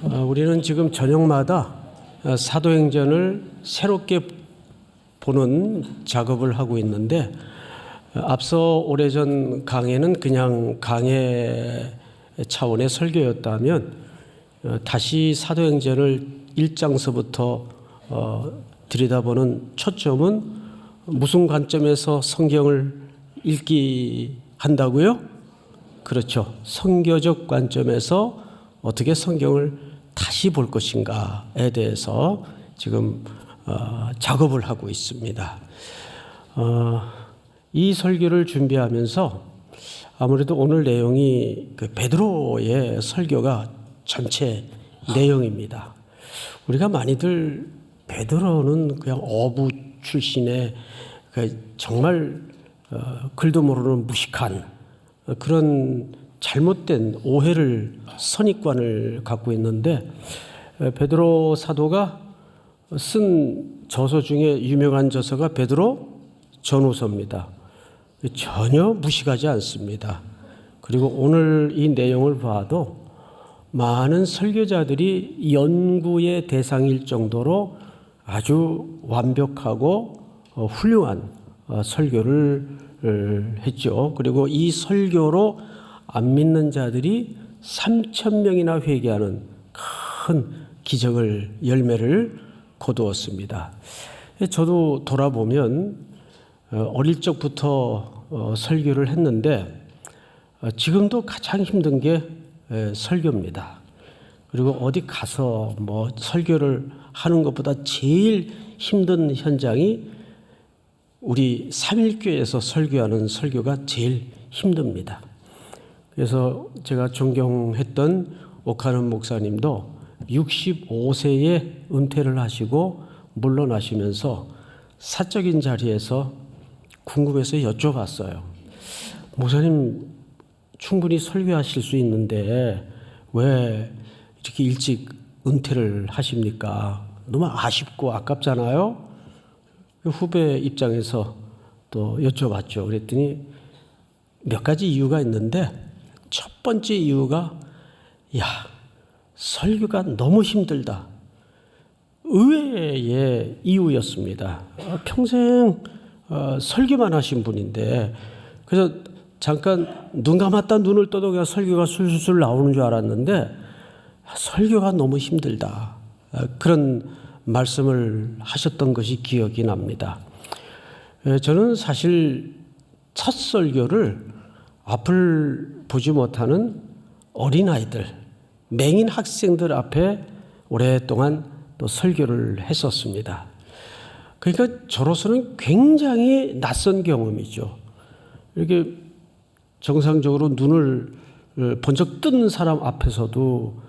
우리는 지금 저녁마다 사도행전을 새롭게 보는 작업을 하고 있는데, 앞서 오래전 강해는 그냥 강해 차원의 설교였다면 다시 사도행전을 1장서부터 들여다보는 초점은 무슨 관점에서 성경을 읽기 한다고요? 그렇죠. 성교적 관점에서 어떻게 성경을 다시 볼 것인가에 대해서 지금 작업을 하고 있습니다. 이 설교를 준비하면서 아무래도 오늘 내용이 그 베드로의 설교가 전체 내용입니다. 우리가 많이들 베드로는 그냥 어부 출신의 정말 글도 모르는 무식한 그런 잘못된 오해를 선입관을 갖고 있는데, 베드로 사도가 쓴 저서 중에 유명한 저서가 베드로 전후서입니다. 전혀 무식하지 않습니다. 그리고 오늘 이 내용을 봐도 많은 설교자들이 연구의 대상일 정도로 아주 완벽하고 훌륭한 설교를 했죠. 그리고 이 설교로 안 믿는 자들이 3,000명이나 회개하는 큰 기적을 열매를 거두었습니다. 저도 돌아보면 어릴 적부터 설교를 했는데 지금도 가장 힘든 게 설교입니다. 그리고 어디 가서 뭐 설교를 하는 것보다 제일 힘든 현장이 우리 삼일교회에서 설교하는 설교가 제일 힘듭니다. 그래서 제가 존경했던 오카는 목사님도 65세에 은퇴를 하시고 물러나시면서 사적인 자리에서 궁금해서 여쭤봤어요. 목사님 충분히 설교하실 수 있는데 왜 이렇게 일찍 은퇴를 하십니까? 너무 아쉽고 아깝잖아요. 후배 입장에서 또 여쭤봤죠. 그랬더니 몇 가지 이유가 있는데, 첫 번째 이유가 설교가 너무 힘들다. 의외의 이유였습니다. 평생 설교만 하신 분인데, 그래서 잠깐 눈 감았다 눈을 떠도 그냥 설교가 술술 나오는 줄 알았는데 설교가 너무 힘들다. 그런 말씀을 하셨던 것이 기억이 납니다. 저는 사실 첫 설교를 앞을 보지 못하는 어린아이들, 맹인 학생들 앞에 오랫동안 또 설교를 했었습니다. 그러니까 저로서는 굉장히 낯선 경험이죠. 이렇게 정상적으로 눈을 번쩍 뜬 사람 앞에서도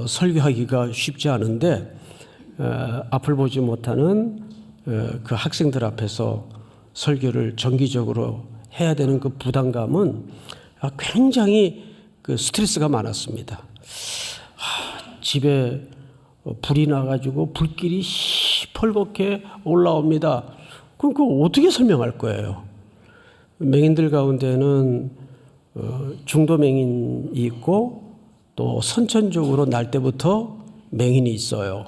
설교하기가 쉽지 않은데, 앞을 보지 못하는 그 학생들 앞에서 설교를 정기적으로 해야 되는 그 부담감은 굉장히 그 스트레스가 많았습니다. 집에 불이 나가지고 불길이 시뻘겋게 올라옵니다. 그럼 그거 어떻게 설명할 거예요? 맹인들 가운데는 중도 맹인이 있고 또 선천적으로 날 때부터 맹인이 있어요.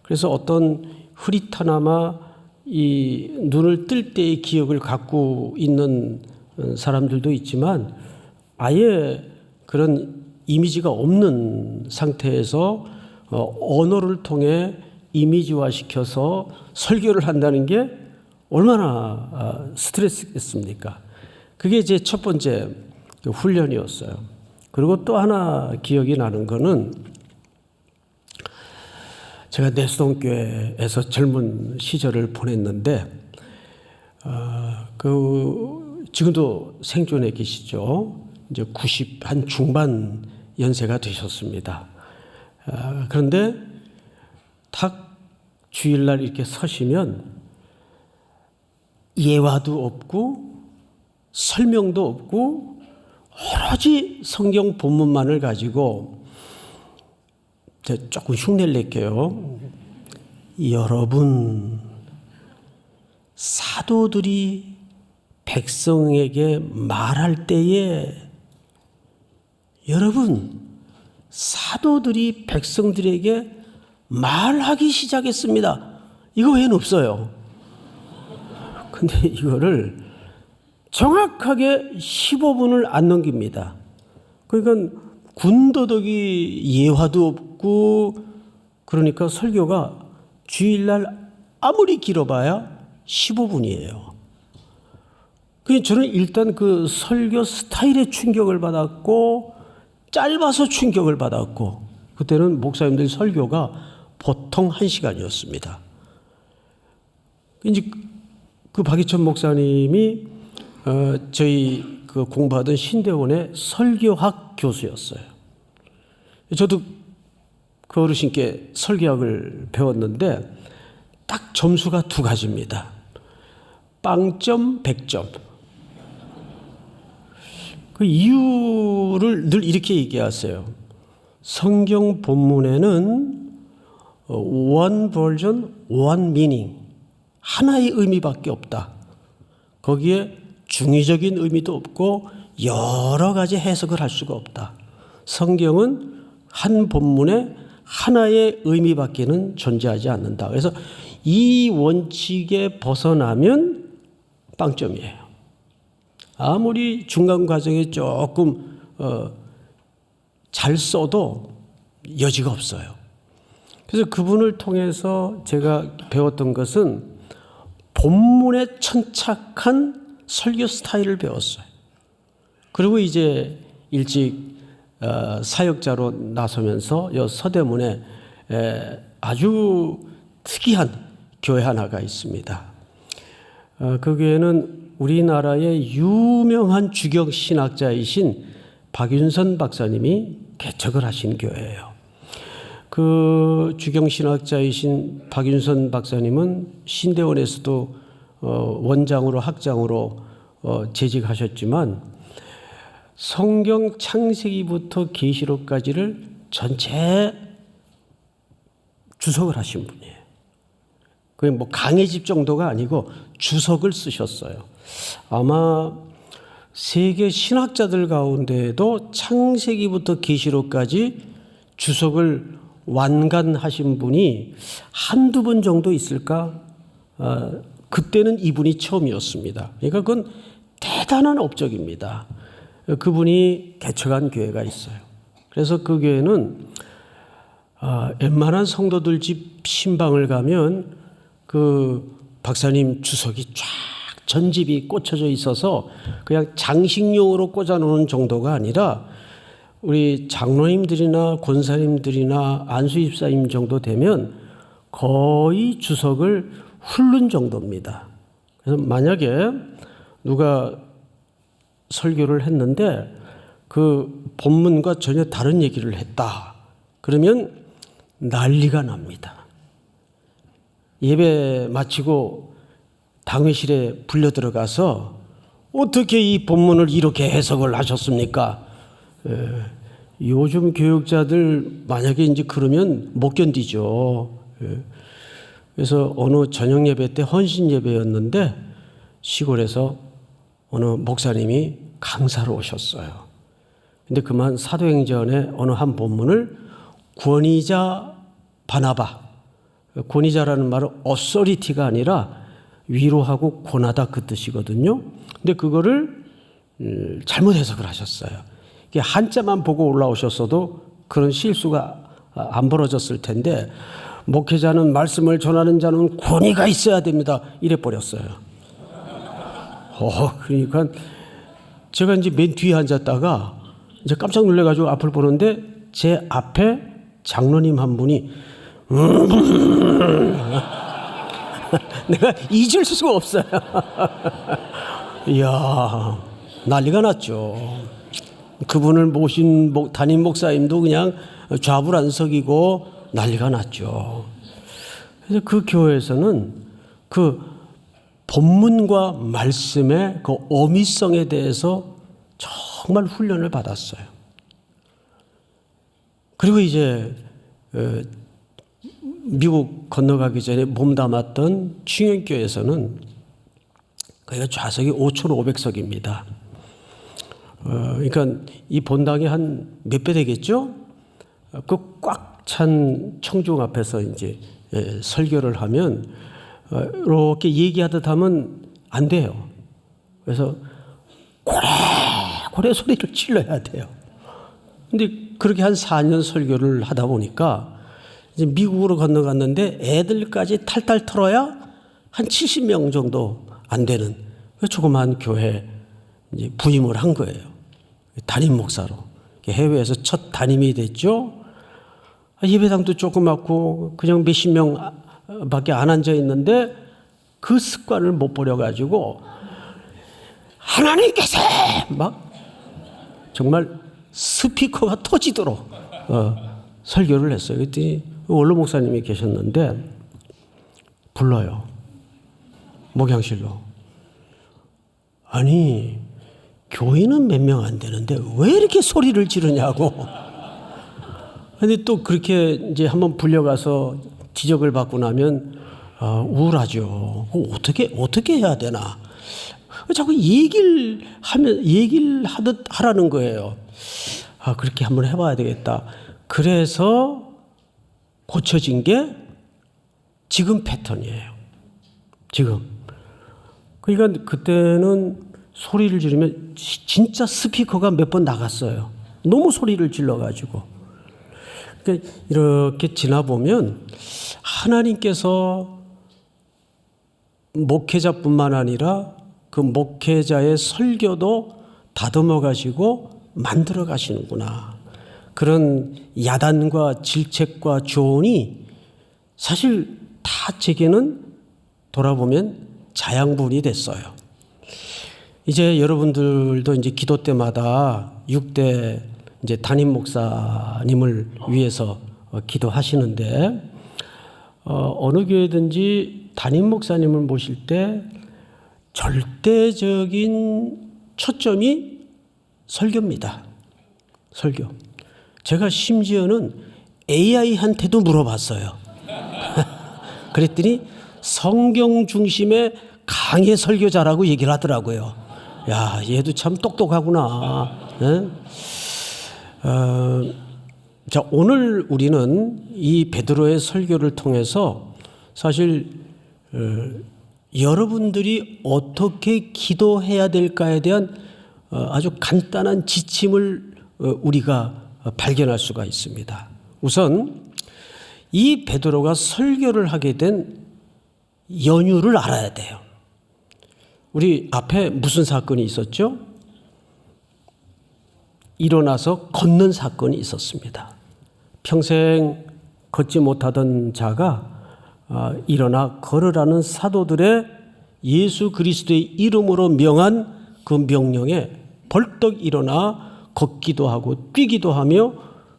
그래서 어떤 흐릿하나마 이 눈을 뜰 때의 기억을 갖고 있는 사람들도 있지만 아예 그런 이미지가 없는 상태에서 언어를 통해 이미지화시켜서 설교를 한다는 게 얼마나 스트레스겠습니까? 그게 제 첫 번째 훈련이었어요. 그리고 또 하나 기억이 나는 거는, 제가 내수동교회에서 젊은 시절을 보냈는데, 지금도 생존해 계시죠. 이제 90 한 중반 연세가 되셨습니다. 그런데 딱 주일날 이렇게 서시면 예화도 없고 설명도 없고 오로지 성경 본문만을 가지고, 조금 흉내를 낼게요. 여러분, 사도들이 백성에게 말할 때에 여러분 사도들이 백성들에게 말하기 시작했습니다. 이거 외에는 없어요. 근데 이거를 정확하게 15분을 안 넘깁니다. 그러니까 군더더기 예화도 없고, 그러니까 설교가 주일날 아무리 길어봐야 15분이에요. 그래서 저는 일단 그 설교 스타일에 충격을 받았고, 짧아서 충격을 받았고, 그때는 목사님들 설교가 보통 1시간이었습니다. 이제 그 박희천 목사님이 저희 그 공부하던 신대원의 설교학 교수였어요. 저도 그 어르신께 설교학을 배웠는데 딱 점수가 2가지입니다. 빵점, 100점. 그 이유를 늘 이렇게 얘기하세요. 성경 본문에는 one version, one meaning, 하나의 의미밖에 없다. 거기에 중의적인 의미도 없고 여러 가지 해석을 할 수가 없다. 성경은 한 본문에 하나의 의미밖에는 존재하지 않는다. 그래서 이 원칙에 벗어나면 빵점이에요. 아무리 중간 과정에 조금 잘 써도 여지가 없어요. 그래서 그분을 통해서 제가 배웠던 것은 본문에 천착한 설교 스타일을 배웠어요. 그리고 이제 일찍 사역자로 나서면서 이 서대문에 아주 특이한 교회 하나가 있습니다. 그 교회는 우리나라의 유명한 주경 신학자이신 박윤선 박사님이 개척을 하신 교회예요. 그 주경 신학자이신 박윤선 박사님은 신대원에서도 원장으로 학장으로 재직하셨지만 성경 창세기부터 계시록까지를 전체 주석을 하신 분이에요. 그게 뭐 강해집 정도가 아니고 주석을 쓰셨어요. 아마 세계 신학자들 가운데에도 창세기부터 계시록까지 주석을 완간하신 분이 한두 분 정도 있을까? 그때는 이분이 처음이었습니다. 그러니까 그건 대단한 업적입니다. 그분이 개척한 교회가 있어요. 그래서 그 교회는 웬만한 성도들 집 신방을 가면 그 박사님 주석이 쫙 전집이 꽂혀져 있어서 그냥 장식용으로 꽂아놓은 정도가 아니라 우리 장로님들이나 권사님들이나 안수집사님 정도 되면 거의 주석을 훑는 정도입니다. 그래서 만약에 누가 설교를 했는데 그 본문과 전혀 다른 얘기를 했다. 그러면 난리가 납니다. 예배 마치고 당회실에 불려 들어가서 어떻게 이 본문을 이렇게 해석을 하셨습니까? 요즘 교육자들 만약에 이제 그러면 못 견디죠. 그래서 어느 저녁 예배 때 헌신 예배였는데 시골에서 어느 목사님이 강사로 오셨어요. 근데 그만 사도행전의 어느 한 본문을 권위자 바나바, 권위자라는 말은 어서리티가 아니라 위로하고 권하다 그 뜻이거든요. 근데 그거를 잘못 해석을 하셨어요. 한자만 보고 올라오셨어도 그런 실수가 안 벌어졌을 텐데 목회자는 말씀을 전하는 자는 권위가 있어야 됩니다. 이래 버렸어요. 그러니까 제가 이제 맨 뒤에 앉았다가 이제 깜짝 놀래가지고 앞을 보는데 제 앞에 장로님 한 분이 내가 잊을 수가 없어요. 이야, 난리가 났죠. 그분을 모신 담임 목사님도 그냥 좌불안석이고 난리가 났죠. 그래서 그 교회에서는 그 본문과 말씀의 그 어미성에 대해서 정말 훈련을 받았어요. 그리고 이제 미국 건너가기 전에 몸담았던 충현교회에서는 거기가 좌석이 5,500석입니다. 그러니까 이 본당이 한 몇 배 되겠죠? 그 꽉 찬 청중 앞에서 이제 설교를 하면 이렇게 얘기하듯 하면 안 돼요. 그래서 고래 소리를 질러야 돼요. 근데 그렇게 한 4년 설교를 하다 보니까 이제 미국으로 건너갔는데 애들까지 탈탈 털어야 한 70명 정도 안 되는 조그마한 교회 이제 부임을 한 거예요. 담임 목사로. 해외에서 첫 담임이 됐죠. 예배당도 조그맣고 그냥 몇십 명밖에 안 앉아 있는데 그 습관을 못 버려가지고 하나님께서 막 정말 스피커가 터지도록 설교를 했어요. 그랬더니 원로 목사님이 계셨는데 불러요. 목양실로. 아니 교인은 몇 명 안 되는데 왜 이렇게 소리를 지르냐고. 근데 또 그렇게 이제 한번 불려가서 지적을 받고 나면 우울하죠. 어떻게 해야 되나. 자꾸 얘기를 하듯 하라는 거예요. 그렇게 한번 해봐야 되겠다. 그래서 고쳐진 게 지금 패턴이에요. 지금. 그러니까 그때는 소리를 지르면 진짜 스피커가 몇 번 나갔어요. 너무 소리를 질러가지고. 그러니까 이렇게 지나보면 하나님께서 목회자뿐만 아니라 그 목회자의 설교도 다듬어 가시고 만들어 가시는구나. 그런 야단과 질책과 조언이 사실 다 제게는 돌아보면 자양분이 됐어요. 이제 여러분들도 이제 기도 때마다 6대 이제 담임 목사님을 위해서 기도하시는데 어느 교회든지 담임 목사님을 모실 때 절대적인 초점이 설교입니다. 설교. 제가 심지어는 AI한테도 물어봤어요. 그랬더니 성경 중심의 강의 설교자라고 얘기를 하더라고요. 야, 얘도 참 똑똑하구나. 네? 자, 오늘 우리는 이 베드로의 설교를 통해서 사실 여러분들이 어떻게 기도해야 될까에 대한 아주 간단한 지침을 우리가 발견할 수가 있습니다. 우선 이 베드로가 설교를 하게 된 연유를 알아야 돼요. 우리 앞에 무슨 사건이 있었죠? 일어나서 걷는 사건이 있었습니다. 평생 걷지 못하던 자가 일어나 걸으라는 사도들의 예수 그리스도의 이름으로 명한 그 명령에 벌떡 일어나 걷기도 하고 뛰기도 하며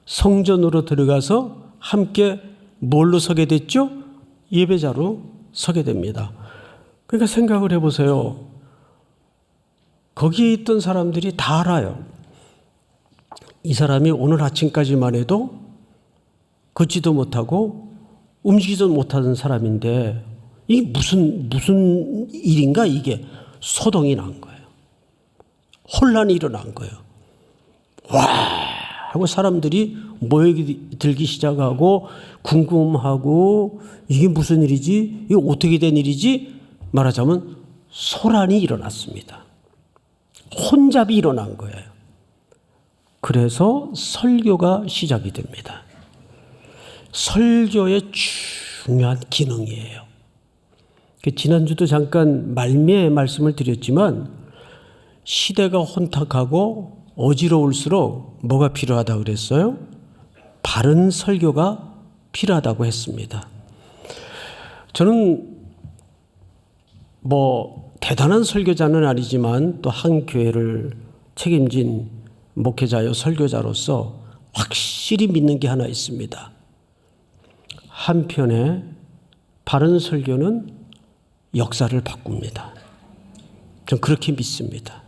성전으로 들어가서 함께 뭘로 서게 됐죠? 예배자로 서게 됩니다. 그러니까 생각을 해보세요. 거기에 있던 사람들이 다 알아요. 이 사람이 오늘 아침까지만 해도 걷지도 못하고 움직이지도 못하는 사람인데 이게 무슨 일인가 이게 소동이 난 거예요. 혼란이 일어난 거예요. 와 하고 사람들이 모여들기 시작하고 궁금하고 이게 무슨 일이지? 이게 어떻게 된 일이지? 말하자면 소란이 일어났습니다. 혼잡이 일어난 거예요. 그래서 설교가 시작이 됩니다. 설교의 중요한 기능이에요. 지난주도 잠깐 말미에 말씀을 드렸지만 시대가 혼탁하고 어지러울수록 뭐가 필요하다고 그랬어요? 바른 설교가 필요하다고 했습니다. 저는 대단한 설교자는 아니지만 또 한 교회를 책임진 목회자요 설교자로서 확실히 믿는 게 하나 있습니다. 한편에 바른 설교는 역사를 바꿉니다. 전 그렇게 믿습니다.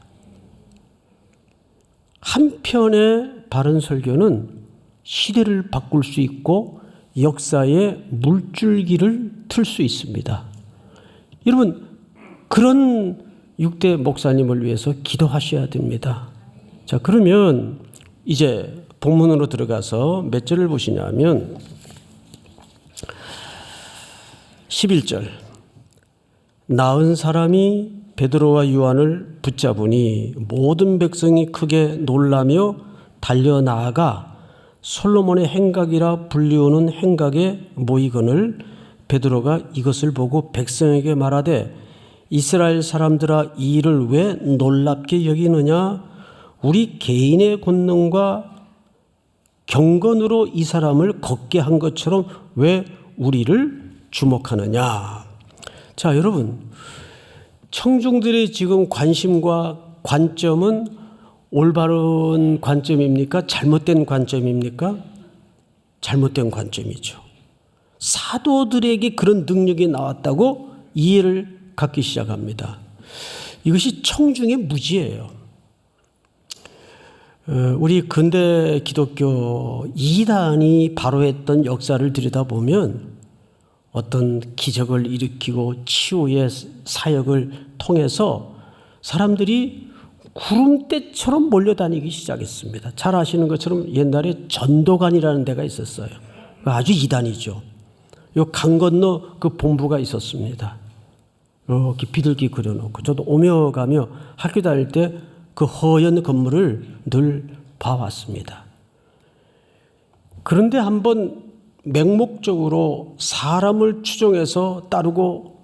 한편의 바른 설교는 시대를 바꿀 수 있고 역사의 물줄기를 틀 수 있습니다. 여러분 그런 6대 목사님을 위해서 기도하셔야 됩니다. 자, 그러면 이제 본문으로 들어가서 몇 절을 보시냐면 11절. 나은 사람이 베드로와 요한을 붙잡으니 모든 백성이 크게 놀라며 달려나아가 솔로몬의 행각이라 불리우는 행각에 모이거늘 베드로가 이것을 보고 백성에게 말하되 이스라엘 사람들아 이 일을 왜 놀랍게 여기느냐? 우리 개인의 권능과 경건으로 이 사람을 걷게 한 것처럼 왜 우리를 주목하느냐? 자, 여러분, 청중들의 지금 관심과 관점은 올바른 관점입니까? 잘못된 관점입니까? 잘못된 관점이죠. 사도들에게 그런 능력이 나왔다고 이해를 갖기 시작합니다. 이것이 청중의 무지예요. 우리 근대 기독교 이단이 바로했던 역사를 들여다보면 어떤 기적을 일으키고 치유의 사역을 통해서 사람들이 구름대처럼 몰려다니기 시작했습니다. 잘 아시는 것처럼 옛날에 전도관이라는 데가 있었어요. 아주 이단이죠. 요 강 건너 그 본부가 있었습니다. 이렇게 비둘기 그려놓고 저도 오며 가며 학교 다닐 때 그 허연 건물을 늘 봐왔습니다. 그런데 한번 맹목적으로 사람을 추종해서 따르고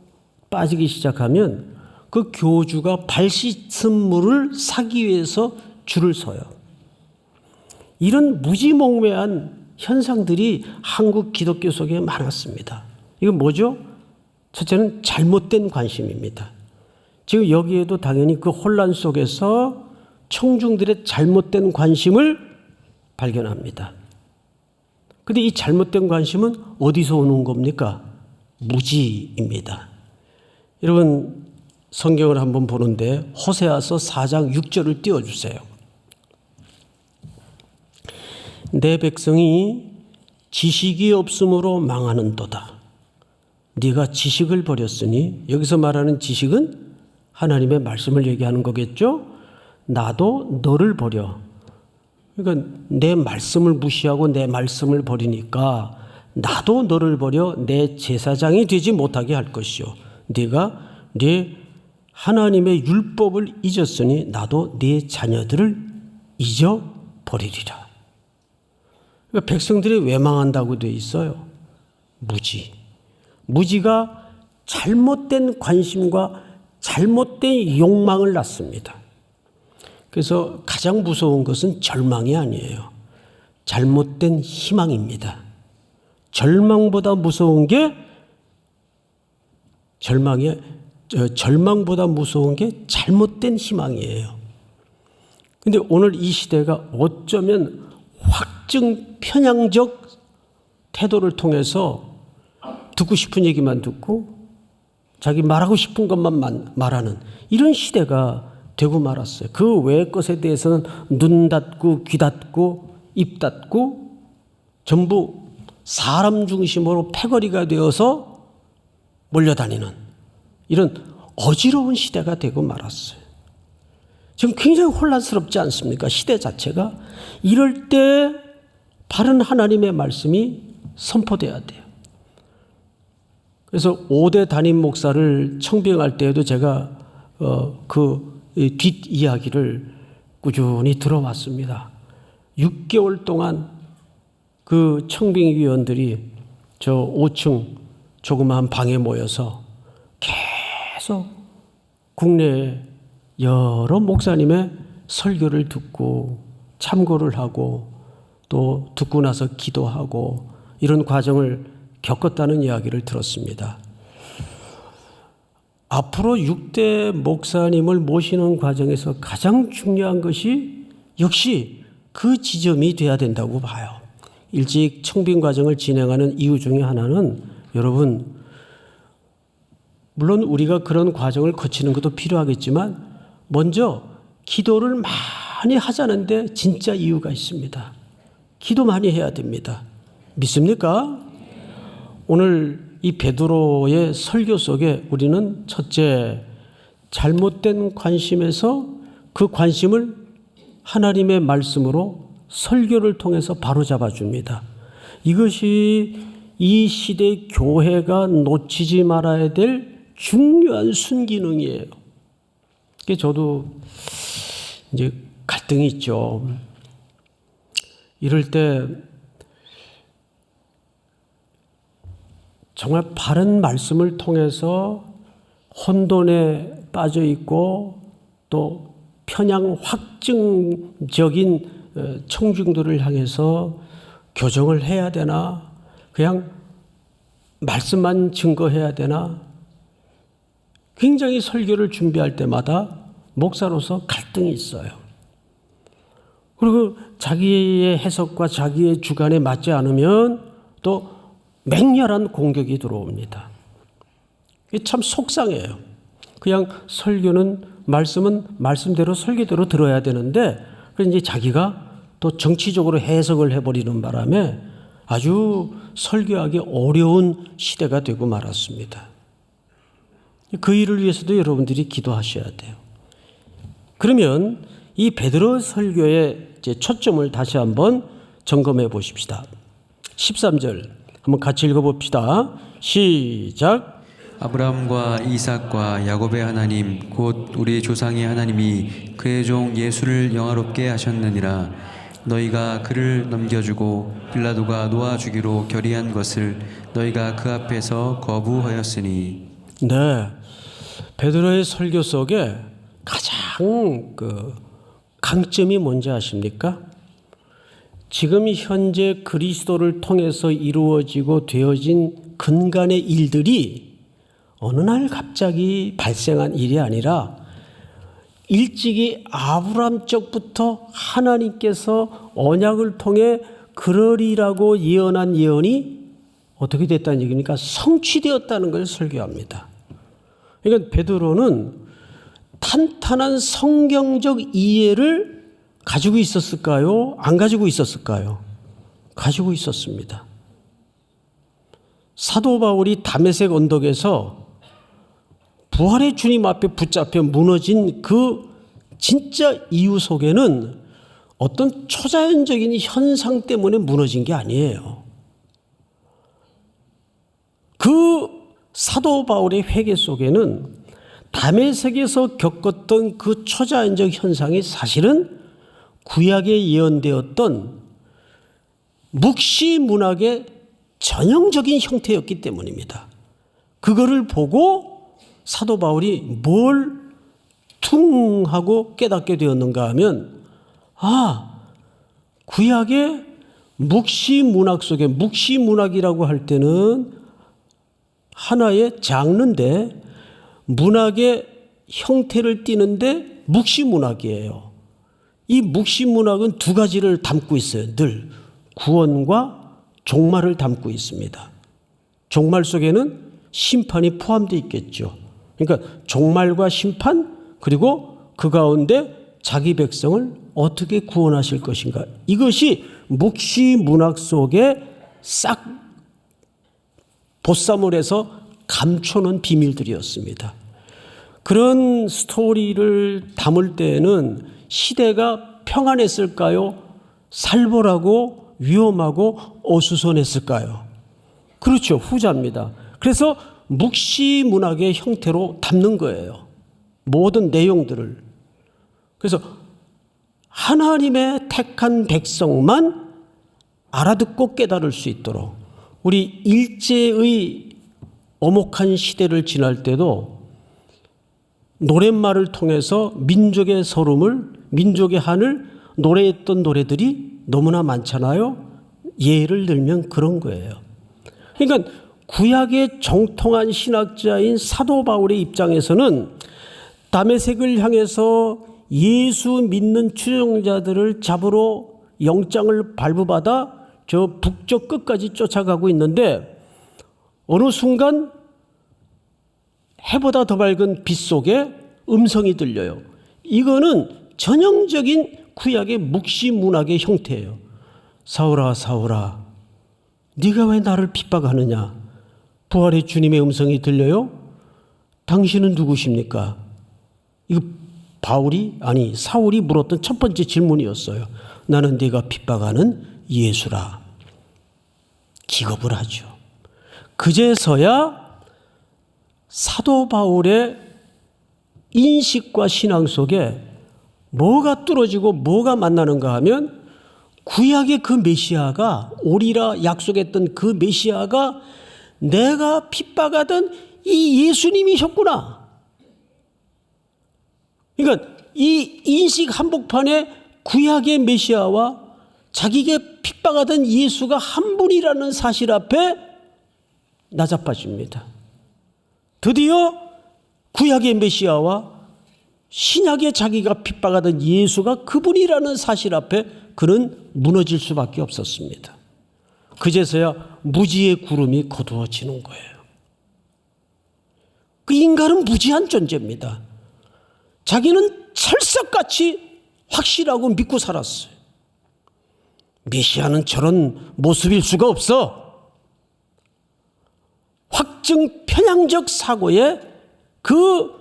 빠지기 시작하면 그 교주가 발 씻은 물을 사기 위해서 줄을 서요. 이런 무지몽매한 현상들이 한국 기독교 속에 많았습니다. 이건 뭐죠? 첫째는 잘못된 관심입니다. 지금 여기에도 당연히 그 혼란 속에서 청중들의 잘못된 관심을 발견합니다. 그런데 이 잘못된 관심은 어디서 오는 겁니까? 무지입니다. 여러분 성경을 한번 보는데 호세아서 4장 6절을 띄워주세요. 내 백성이 지식이 없으므로 망하는도다. 네가 지식을 버렸으니, 여기서 말하는 지식은 하나님의 말씀을 얘기하는 거겠죠. 나도 너를 버려. 그러니까 내 말씀을 무시하고 내 말씀을 버리니까 나도 너를 버려 내 제사장이 되지 못하게 할 것이요. 네가 네 하나님의 율법을 잊었으니 나도 네 자녀들을 잊어버리리라. 그러니까 백성들이 왜 망한다고 되어 있어요? 무지. 무지가 잘못된 관심과 잘못된 욕망을 낳습니다. 그래서 가장 무서운 것은 절망이 아니에요. 잘못된 희망입니다. 절망보다 무서운 게 절망보다 무서운 게 잘못된 희망이에요. 그런데 오늘 이 시대가 어쩌면 확증 편향적 태도를 통해서 듣고 싶은 얘기만 듣고 자기 말하고 싶은 것만 말하는 이런 시대가 되고 말았어요. 그 외의 것에 대해서는 눈 닫고 귀 닫고 입 닫고 전부 사람 중심으로 패거리가 되어서 몰려다니는 이런 어지러운 시대가 되고 말았어요. 지금 굉장히 혼란스럽지 않습니까? 시대 자체가. 이럴 때 바른 하나님의 말씀이 선포돼야 돼요. 그래서 5대 담임 목사를 청빙할 때에도 제가 그 뒷이야기를 꾸준히 들어왔습니다. 6개월 동안 그 청빙위원들이 저 5층 조그마한 방에 모여서 계속 국내에 여러 목사님의 설교를 듣고 참고를 하고 또 듣고 나서 기도하고 이런 과정을 겪었다는 이야기를 들었습니다. 앞으로 6대 목사님을 모시는 과정에서 가장 중요한 것이 역시 그 지점이 돼야 된다고 봐요. 일찍 청빙 과정을 진행하는 이유 중에 하나는 여러분, 물론 우리가 그런 과정을 거치는 것도 필요하겠지만 먼저 기도를 많이 하자는데 진짜 이유가 있습니다. 기도 많이 해야 됩니다. 믿습니까? 오늘 이 베드로의 설교 속에 우리는 첫째, 잘못된 관심에서 그 관심을 하나님의 말씀으로 설교를 통해서 바로잡아 줍니다. 이것이 이 시대 교회가 놓치지 말아야 될 중요한 순기능이에요. 저도 이제 갈등이 있죠. 이럴 때 정말 바른 말씀을 통해서 혼돈에 빠져 있고 또 편향 확증적인 청중들을 향해서 교정을 해야 되나, 그냥 말씀만 증거해야 되나, 굉장히 설교를 준비할 때마다 목사로서 갈등이 있어요. 그리고 자기의 해석과 자기의 주관에 맞지 않으면 또 맹렬한 공격이 들어옵니다. 이게 참 속상해요. 그냥 설교는 말씀은 말씀대로 설교대로 들어야 되는데, 그래서 이제 자기가 또 정치적으로 해석을 해버리는 바람에 아주 설교하기 어려운 시대가 되고 말았습니다. 그 일을 위해서도 여러분들이 기도하셔야 돼요. 그러면 이 베드로 설교의 초점을 다시 한번 점검해 보십시다. 13절 한번 같이 읽어봅시다. 시작. 아브라함과 이삭과 야곱의 하나님 곧 우리 조상의 하나님이 그의 종 예수를 영화롭게 하셨느니라. 너희가 그를 넘겨주고 빌라도가 놓아주기로 결의한 것을 너희가 그 앞에서 거부하였으니. 네, 베드로의 설교 속에 가장 강점이 뭔지 아십니까? 지금 현재 그리스도를 통해서 이루어지고 되어진 근간의 일들이 어느 날 갑자기 발생한 일이 아니라 일찍이 아브라함 쪽부터 하나님께서 언약을 통해 그러리라고 예언한 예언이 어떻게 됐다는 얘기입니까? 성취되었다는 걸 설교합니다. 그러니까 베드로는 탄탄한 성경적 이해를 가지고 있었을까요? 안 가지고 있었을까요? 가지고 있었습니다. 사도 바울이 다메섹 언덕에서 부활의 주님 앞에 붙잡혀 무너진 그 진짜 이유 속에는 어떤 초자연적인 현상 때문에 무너진 게 아니에요. 그 사도 바울의 회개 속에는 다메섹에서 겪었던 그 초자연적 현상이 사실은 구약에 예언되었던 묵시문학의 전형적인 형태였기 때문입니다. 그거를 보고 사도 바울이 뭘 퉁 하고 깨닫게 되었는가 하면, 구약의 묵시문학 속에, 묵시문학이라고 할 때는 하나의 장르인데 문학의 형태를 띠는데 묵시문학이에요. 이 묵시문학은 두 가지를 담고 있어요. 늘 구원과 종말을 담고 있습니다. 종말 속에는 심판이 포함되어 있겠죠. 그러니까 종말과 심판, 그리고 그 가운데 자기 백성을 어떻게 구원하실 것인가, 이것이 묵시문학 속에 싹 보쌈을 해서 감춰놓은 비밀들이었습니다. 그런 스토리를 담을 때에는 시대가 평안했을까요? 살벌하고 위험하고 어수선했을까요? 그렇죠. 후자입니다. 그래서 묵시문학의 형태로 담는 거예요. 모든 내용들을. 그래서 하나님의 택한 백성만 알아듣고 깨달을 수 있도록, 우리 일제의 엄혹한 시대를 지날 때도 노랫말을 통해서 민족의 서름을, 민족의 한을 노래했던 노래들이 너무나 많잖아요. 예를 들면 그런 거예요. 그러니까 구약의 정통한 신학자인 사도 바울의 입장에서는 다메섹을 향해서 예수 믿는 추종자들을 잡으러 영장을 발부받아 저 북쪽 끝까지 쫓아가고 있는데, 어느 순간 해보다 더 밝은 빛 속에 음성이 들려요. 이거는 전형적인 구약의 묵시문학의 형태예요. 사울아 사울아, 네가 왜 나를 핍박하느냐. 부활의 주님의 음성이 들려요. 당신은 누구십니까? 이거 사울이 물었던 첫 번째 질문이었어요. 나는 네가 핍박하는 예수라 기겁을 하죠. 그제서야 사도 바울의 인식과 신앙 속에 뭐가 뚫어지고 뭐가 만나는가 하면 구약의 그 메시아가 오리라 약속했던 그 메시아가 내가 핍박하던 이 예수님이셨구나. 그러니까 이 인식 한복판에 구약의 메시아와 자기가 핍박하던 예수가 한 분이라는 사실 앞에 나자빠집니다. 드디어 구약의 메시아와 신약의 자기가 핍박하던 예수가 그분이라는 사실 앞에 그는 무너질 수밖에 없었습니다. 그제서야 무지의 구름이 거두어지는 거예요. 그 인간은 무지한 존재입니다. 자기는 철석같이 확실하고 믿고 살았어요. 메시아는 저런 모습일 수가 없어. 확증 편향적 사고에 그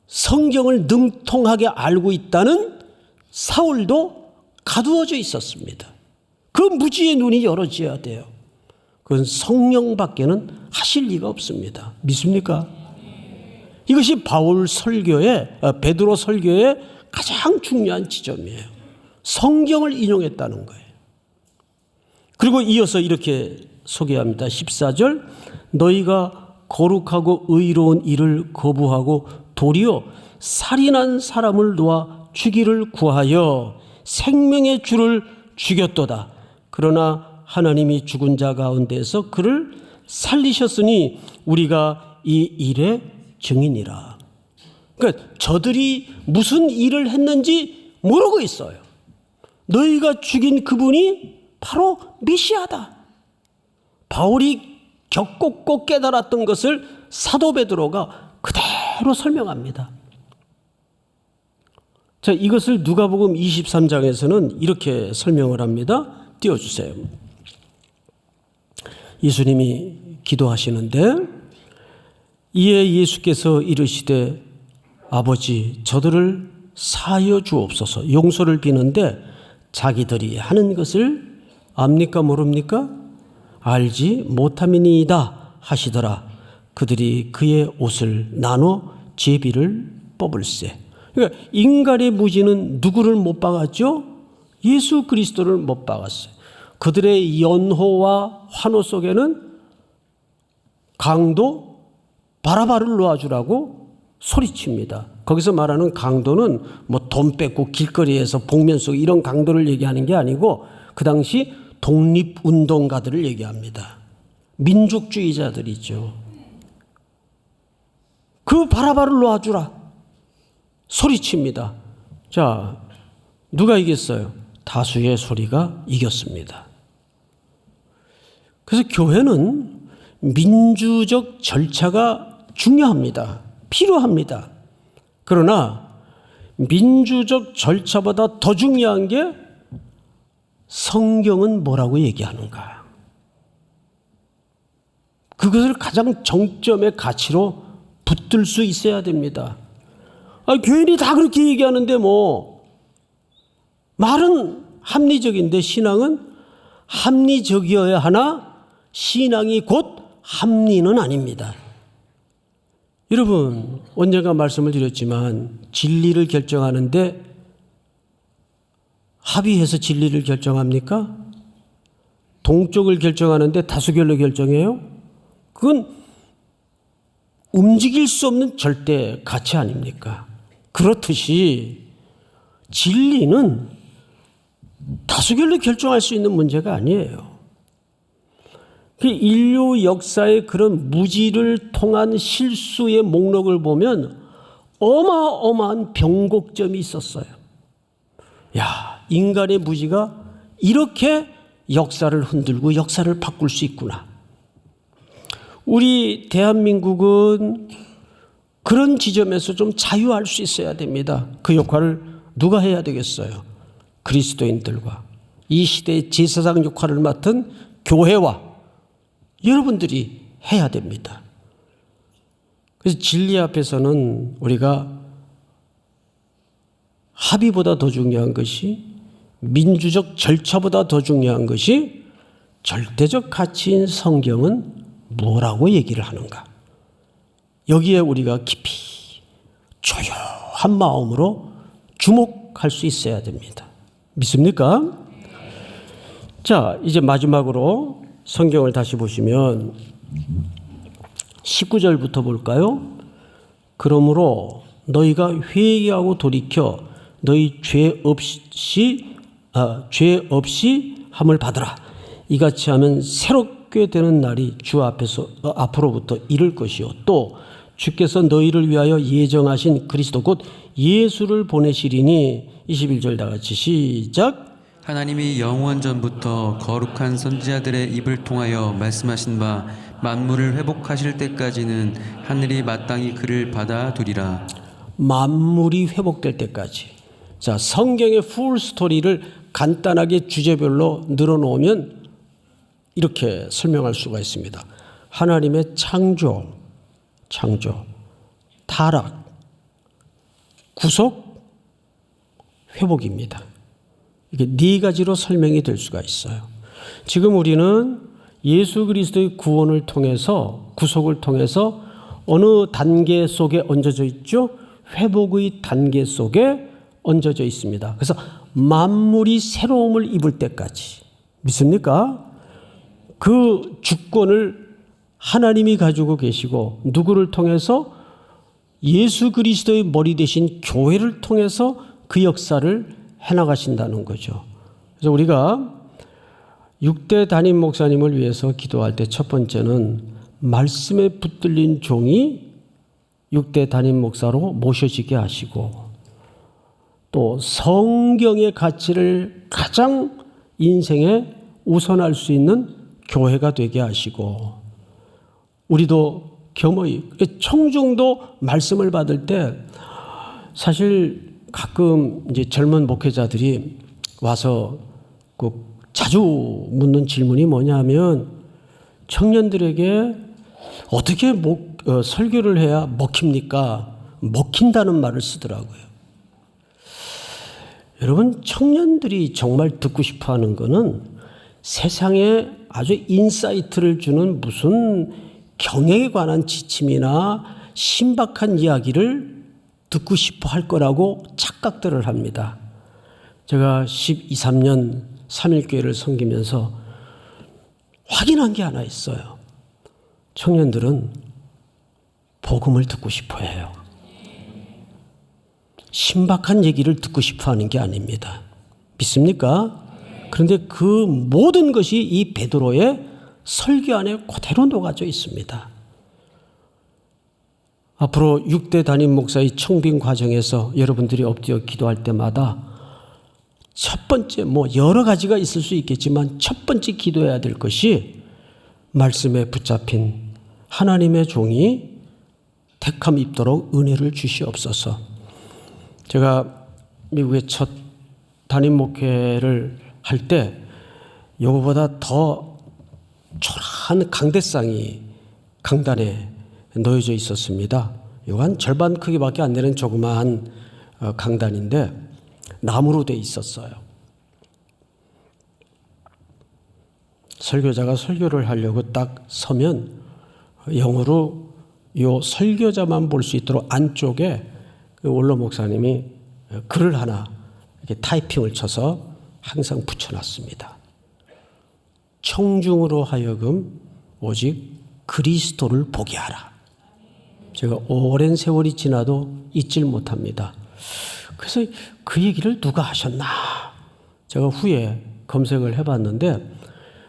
성경을 능통하게 알고 있다는 사울도 가두어져 있었습니다. 그 무지의 눈이 열어져야 돼요. 그건 성령밖에는 하실 리가 없습니다. 믿습니까? 이것이 바울 설교의 베드로 설교의 가장 중요한 지점이에요. 성경을 인용했다는 거예요. 그리고 이어서 이렇게 소개합니다. 14절 너희가 거룩하고 의로운 일을 거부하고 도리어 살인한 사람을 놓아 죽이를 구하여 생명의 주를 죽였도다. 그러나 하나님이 죽은 자 가운데서 그를 살리셨으니 우리가 이 일의 증인이라. 그러니까 저들이 무슨 일을 했는지 모르고 있어요. 너희가 죽인 그분이 바로 메시아다. 바울이 겪고 깨달았던 것을 사도 베드로가 그대로 설명합니다. 자, 이것을 누가복음 23장에서는 이렇게 설명을 합니다. 띄워주세요. 예수님이 기도하시는데 이에 예수께서 이르시되 아버지 저들을 사하여 주옵소서. 용서를 비는데 자기들이 하는 것을 압니까 모릅니까? 알지 못함이니이다 하시더라. 그들이 그의 옷을 나눠 제비를 뽑을세. 그러니까 인간의 무지는 누구를 못 박았죠? 예수 그리스도를 못 박았어요. 그들의 연호와 환호 속에는 강도 바라바를 놓아주라고 소리칩니다. 거기서 말하는 강도는 뭐 돈 뺏고 길거리에서 복면 속 이런 강도를 얘기하는 게 아니고 그 당시 독립운동가들을 얘기합니다. 민족주의자들이죠. 그 바라바를 놓아주라 소리칩니다. 자, 누가 이겼어요? 다수의 소리가 이겼습니다. 그래서 교회는 민주적 절차가 중요합니다. 필요합니다. 그러나 민주적 절차보다 더 중요한 게 성경은 뭐라고 얘기하는가. 그것을 가장 정점의 가치로 붙들 수 있어야 됩니다. 교인이 다 그렇게 얘기하는데 뭐 말은 합리적인데 신앙은 합리적이어야 하나 신앙이 곧 합리는 아닙니다. 여러분 언젠가 말씀을 드렸지만 진리를 결정하는데 합의해서 진리를 결정합니까? 동쪽을 결정하는데 다수결로 결정해요? 그건 움직일 수 없는 절대 가치 아닙니까? 그렇듯이 진리는 다수결로 결정할 수 있는 문제가 아니에요. 인류 역사의 그런 무지를 통한 실수의 목록을 보면 어마어마한 변곡점이 있었어요. 야, 인간의 무지가 이렇게 역사를 흔들고 역사를 바꿀 수 있구나. 우리 대한민국은 그런 지점에서 좀 자유할 수 있어야 됩니다. 그 역할을 누가 해야 되겠어요? 그리스도인들과 이 시대의 제사장 역할을 맡은 교회와 여러분들이 해야 됩니다. 그래서 진리 앞에서는 우리가 합의보다 더 중요한 것이 민주적 절차보다 더 중요한 것이 절대적 가치인 성경은 뭐라고 얘기를 하는가. 여기에 우리가 깊이 조용한 마음으로 주목할 수 있어야 됩니다. 믿습니까? 자, 이제 마지막으로 성경을 다시 보시면 19절부터 볼까요? 그러므로 너희가 회개하고 돌이켜 너희 죄 없이 함을 받으라. 이같이 하면 새롭게 되는 날이 주 앞으로부터 이를 것이요. 또 주께서 너희를 위하여 예정하신 그리스도 곧 예수를 보내시리니 21절 다 같이 시작. 하나님이 영원 전부터 거룩한 선지자들의 입을 통하여 말씀하신 바 만물을 회복하실 때까지는 하늘이 마땅히 그를 받아두리라. 만물이 회복될 때까지. 자, 성경의 풀 스토리를 간단하게 주제별로 늘어놓으면 이렇게 설명할 수가 있습니다. 하나님의 창조, 타락, 구속, 회복입니다. 이게 네 가지로 설명이 될 수가 있어요. 지금 우리는 예수 그리스도의 구원을 통해서, 구속을 통해서 어느 단계 속에 얹어져 있죠? 회복의 단계 속에 얹어져 있습니다. 그래서 만물이 새로움을 입을 때까지. 믿습니까? 그 주권을 하나님이 가지고 계시고 누구를 통해서? 예수 그리스도의 머리 대신 교회를 통해서 그 역사를 해나가신다는 거죠. 그래서 우리가 6대 담임 목사님을 위해서 기도할 때 첫 번째는 말씀에 붙들린 종이 6대 담임 목사로 모셔지게 하시고 또 성경의 가치를 가장 인생에 우선할 수 있는 교회가 되게 하시고 우리도 겸허히 청중도 말씀을 받을 때 사실 가끔 이제 젊은 목회자들이 와서 자주 묻는 질문이 뭐냐면 청년들에게 어떻게 설교를 해야 먹힙니까? 먹힌다는 말을 쓰더라고요. 여러분, 청년들이 정말 듣고 싶어 하는 거는 세상에 아주 인사이트를 주는 무슨 경영에 관한 지침이나 신박한 이야기를 듣고 싶어 할 거라고 착각들을 합니다. 제가 12, 13년 3일교회를 섬기면서 확인한 게 하나 있어요. 청년들은 복음을 듣고 싶어 해요. 신박한 얘기를 듣고 싶어 하는 게 아닙니다. 믿습니까? 그런데 그 모든 것이 이 베드로의 설교 안에 그대로 녹아져 있습니다. 앞으로 6대 담임 목사의 청빙 과정에서 여러분들이 엎드려 기도할 때마다 첫 번째, 여러 가지가 있을 수 있겠지만 첫 번째 기도해야 될 것이 말씀에 붙잡힌 하나님의 종이 택함 입도록 은혜를 주시옵소서. 제가 미국의 첫 담임 목회를 할 때 이거보다 더 초라한 강대상이 강단에 놓여져 있었습니다. 이거 한 절반 크기밖에 안 되는 조그마한 강단인데 나무로 돼 있었어요. 설교자가 설교를 하려고 딱 서면 영어로 이 설교자만 볼 수 있도록 안쪽에 원로 목사님이 글을 하나 이렇게 타이핑을 쳐서 항상 붙여놨습니다. 청중으로 하여금 오직 그리스도를 보게 하라. 제가 오랜 세월이 지나도 잊질 못합니다. 그래서 그 얘기를 누가 하셨나? 제가 후에 검색을 해봤는데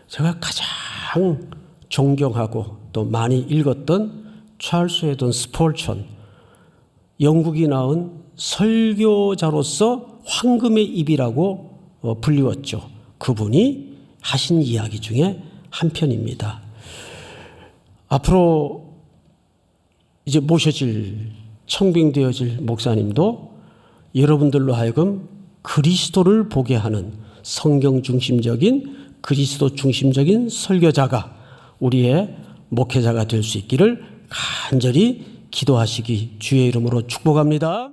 제가 가장 존경하고 또 많이 읽었던 찰스 헤든 스폴천, 영국이 낳은 설교자로서 황금의 입이라고 불리웠죠. 그분이 하신 이야기 중에 한 편입니다. 앞으로 이제 모셔질 청빙되어질 목사님도 여러분들로 하여금 그리스도를 보게 하는 성경 중심적인 그리스도 중심적인 설교자가 우리의 목회자가 될 수 있기를 간절히 기도하시기 주의 이름으로 축복합니다.